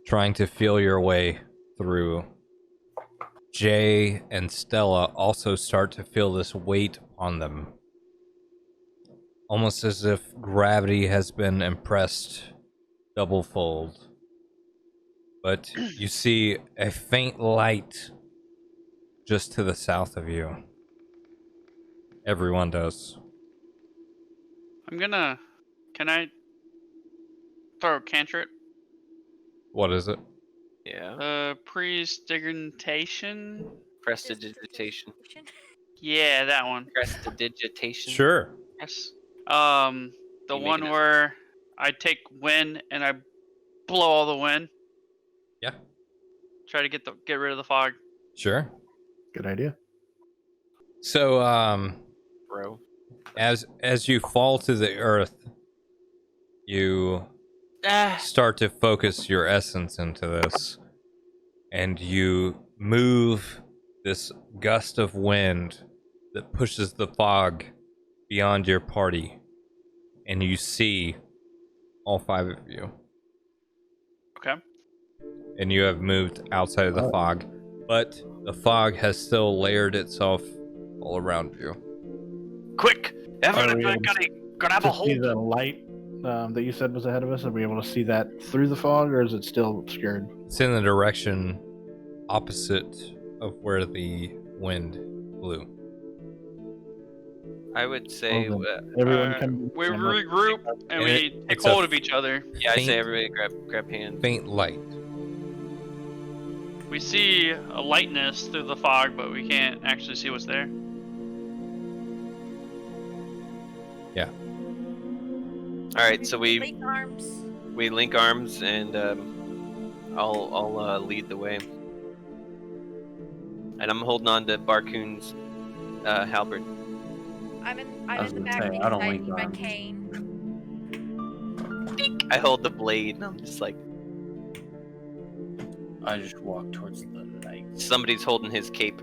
trying to feel your way through, Jay and Stella also start to feel this weight on them. Almost as if gravity has been impressed double fold. But you see a faint light just to the south of you. Everyone does. Can I throw a cantrip? What is it? Yeah. Prestidigitation? Prestidigitation. Yeah, that one. Prestidigitation. Sure. Yes. The You one making us- where I take wind and I blow all the wind. Yeah. Try to get rid of the fog. Sure. Good idea. So, Bro. as you fall to the earth, you start to focus your essence into this, and you move this gust of wind that pushes the fog beyond your party, and you see all 5 of you, Okay. and you have moved outside of the Oh. fog, but the fog has still layered itself all around you. Quick! Are we Everybody gotta have a To see hold. the light that you said was ahead of us, are we able to see that through the fog, or is it still obscured? It's in the direction opposite of where the wind blew. I would say, Well, Everyone Uh, come. we and look. regroup and And we take it's a hold of each other. yeah, I say faint- everybody grab hands. Faint light. We see a lightness through the fog, but we can't actually see what's there. Yeah. All right, so we Link arms. link arms, and I'll lead the way. And I'm holding on to Barcoon's halberd. I'm I was in the gonna back say, because I don't I link need my arms. cane. I hold the blade, and I'm just like, I just walk towards the light. somebody's holding his cape.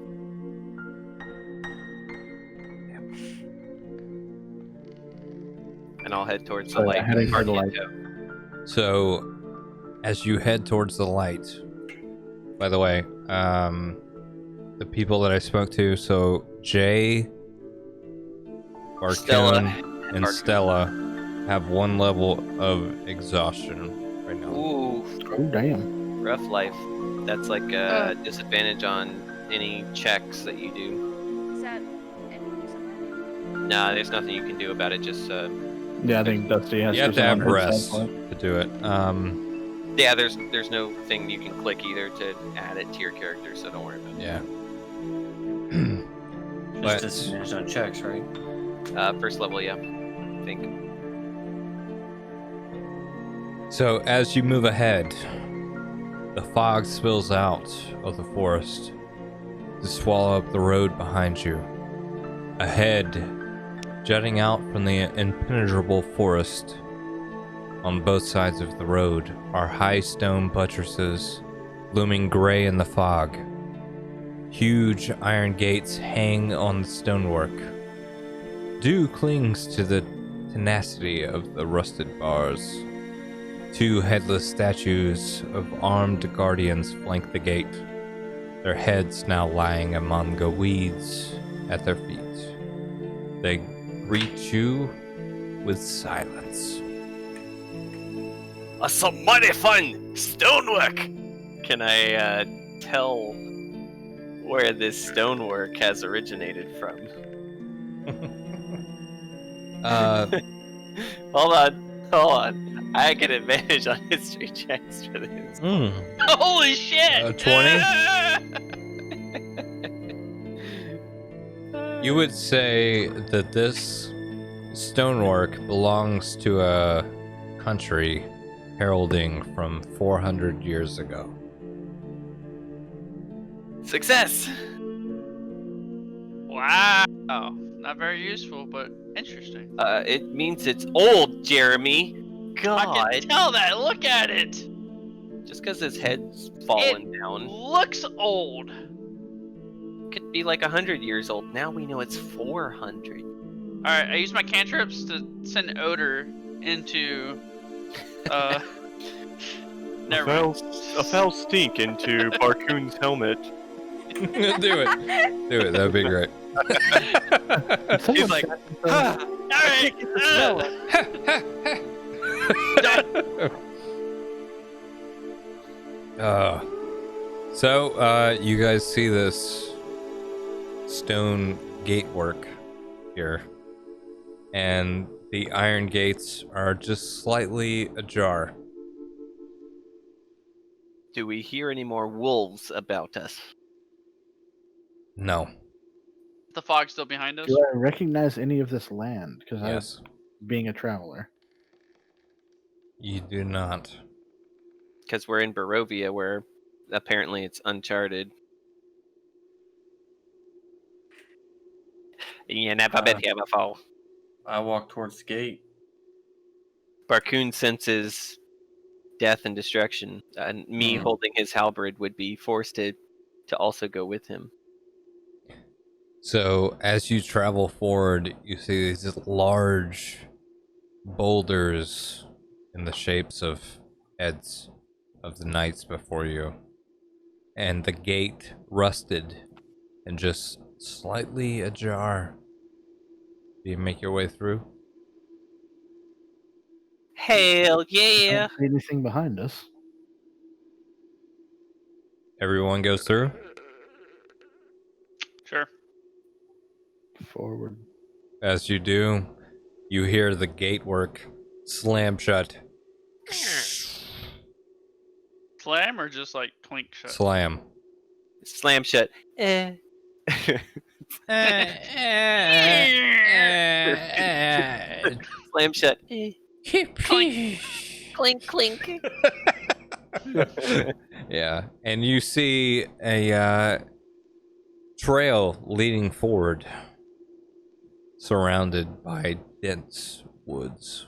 And I'll head towards the So, light. heading for the light. So, as you head towards the light, by the way, the people that I spoke to, so Jay, Stella, Barcoon, and Barcoon. Stella have 1 level of exhaustion right now. Ooh, Oh damn! rough life. That's like a disadvantage on any checks that you do. Is that anyone do something? Nah, there's nothing you can do about it. Just Yeah, I think Dusty has. You have to something have on her side rest for it. to do it. yeah, there's no thing you can click either to add it to your character, so don't worry about Yeah. Just But- disadvantage on checks, right? it. First level, yeah, I think. So as you move ahead, the fog spills out of the forest to swallow up the road behind you. Ahead, jutting out from the impenetrable forest on both sides of the road, are high stone buttresses looming gray in the fog. Huge iron gates hang on the stonework. Dew clings to the tenacity of the rusted bars. 2 headless statues of armed guardians flank the gate, their heads now lying among the weeds at their feet. They greet you with silence. Some mighty fine stonework. Can I tell where this stonework has originated from? Hold on. I get advantage on history checks for this. Holy shit! 20? You would say that this stonework belongs to a country heralding from 400 years ago. Success! Wow. Not very useful, but interesting. It means it's old, Jeremy. I God. can tell that. Look at it. Just because his head's fallen down. Looks old. Could be like 100 years old. Now we know it's 400. All right, I use my cantrips to send odor into. Never mind. A foul stink into Barcoon's helmet. Do it. That'd be great. He's like, All right. So you guys see this stone gatework here, and The iron gates are just slightly ajar. Do we hear any more wolves about us? No. The fog's still behind us. Do I recognize any of this land? Because Yes. being a traveler. You do not. Because we're in Barovia, where apparently it's uncharted. You never been here before. I walk towards the gate. Barcoon senses death and destruction, and me holding his halberd would be forced to also go with him. So as you travel forward, you see these large boulders in the shapes of heads of the knights before you. And the gate rusted and just slightly ajar. Do you make your way through? Hell I yeah! don't see anything behind us. Everyone goes through? Sure. Forward. As you do, you hear the gatework slam shut. Slam or just like clink shut? Slam. Slam shut. Slam shut. Clink clink. Yeah, and you see a trail leading forward, surrounded by dense woods.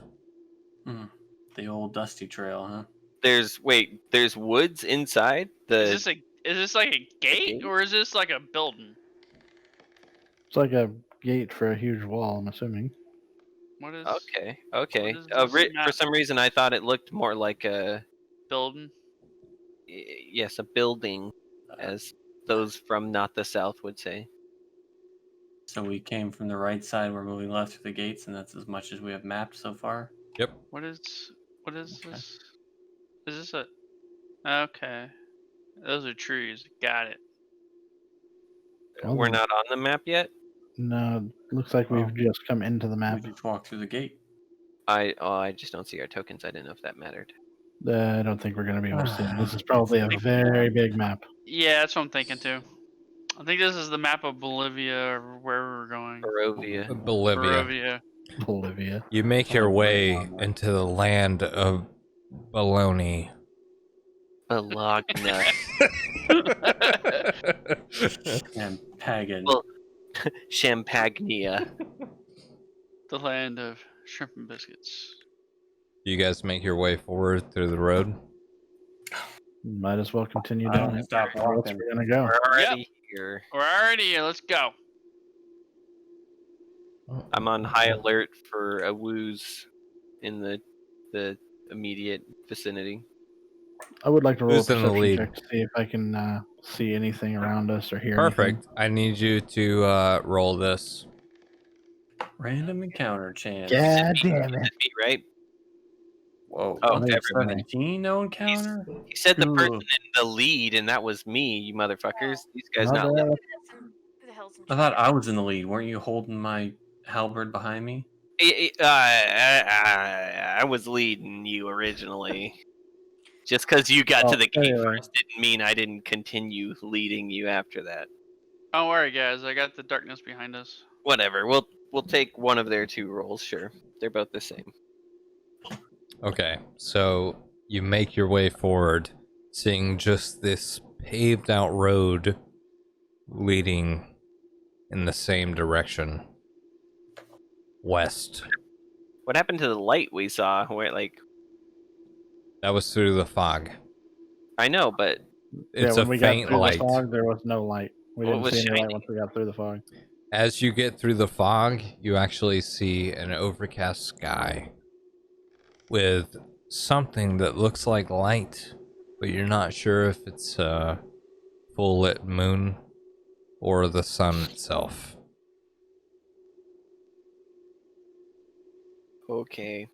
The old dusty trail, huh? There's woods inside Is the. this like a gate gate? or is this like a building? It's like a gate for a huge wall, I'm assuming. What is Okay. What is this For map? some reason, I thought it looked more like a building? yes, a building, as those from not the south would say. So we came from the right side, we're moving left through the gates, and that's as much as we have mapped so far. Yep. What is Okay. this? Is this a okay? Those are trees. Got it. Well, We're then- not on the map yet. No, looks like we've just come into the We map. just walked through the gate. I just don't see our tokens. I didn't know if that mattered. I don't think we're going to be able to see it. This is probably a very big map. Yeah, that's what I'm thinking too. I think this is the map of Bolivia or where we're going. Barovia. Bolivia. Barovia. Bolivia. You make your Probably way on that. into the land of baloney. Bologna. And pagan. Well, Champagnia. The land of shrimp and biscuits. You guys make your way forward through the road. Might as well continue I down don't it. stop Where else walking. are we going to go? We're already here. We're already here. Let's go. I'm on high alert for a wooz in the immediate vicinity. I would like to roll Who's a in the perception lead? check to see if I can see anything around us or hear Perfect. I need you to roll this. Random encounter chance. anything. God damn it. Is it me, right? Whoa. Oh, I think everybody. 17 no encounter? He said the person Ooh. in the lead, and that was me, you motherfuckers. These guys My not bad. listening. Who the hell's in I thought I was in the lead. Weren't you holding my halberd behind me? I was leading you originally. Just because you got to the gate anyway. first didn't mean I didn't continue leading you after that. Don't worry, guys. I got the darkness behind us. Whatever. We'll take one of their two rolls. Sure, they're both the same. Okay, so you make your way forward, seeing just this paved out road leading in the same direction. West. What happened to the light we saw? Where That was through the fog. I know, but It's when a we faint got through light. The fog, there was no light. We What didn't was see any light shining? once we got through the fog. As you get through the fog, you actually see an overcast sky with something that looks like light, but you're not sure if it's a full lit moon or the sun itself. okay.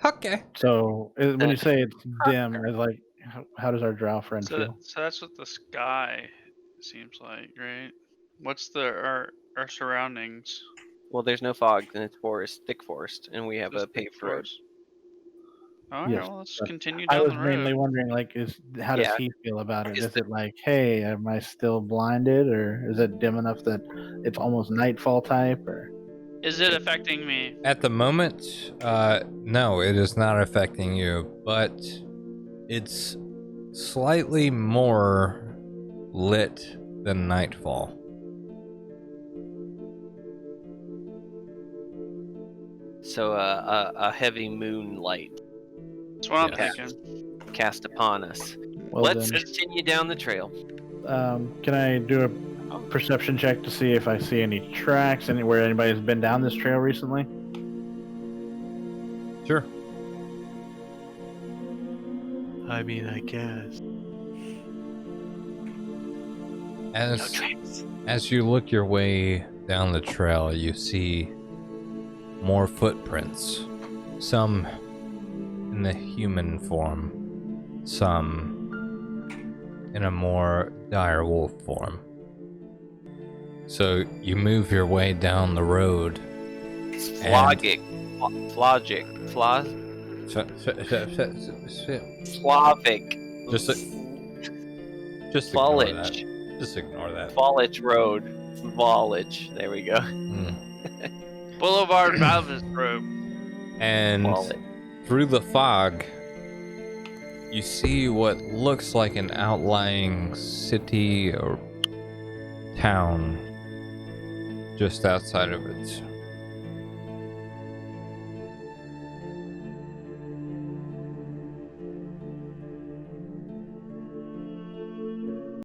Okay. So when you say it's dim, it's like, how does our drow friend feel? So that's what the sky seems like, right? What's our surroundings? Well, there's no fog, and it's forest, thick forest, and we have Just a paved road. forest. All right, Yes, well, let's but continue I down was the mainly road. wondering, how does Yeah. he feel about it? Is Is it like, hey, am I still blinded, or is it dim enough that it's almost nightfall type? Or Is it affecting me? At the moment, no, it is not affecting you, but it's slightly more lit than nightfall. So a heavy moonlight That's what I'm Yes. thinking. cast upon us. well, Let's then, continue down the trail. can I do a perception check to see if I see any tracks anywhere anybody's been down this trail recently? Sure. I mean, I guess. As you look your way down the trail, you see more footprints. Some in the human form, some in a more dire wolf form. So you move your way down the road. Slavic. Slavic. Just ignore that. Foliage. Just ignore that. Foliage Road. Foliage. There we go. Boulevard Valvis Road. And Foliage. through the fog, you see what looks like an outlying city or town just outside of it.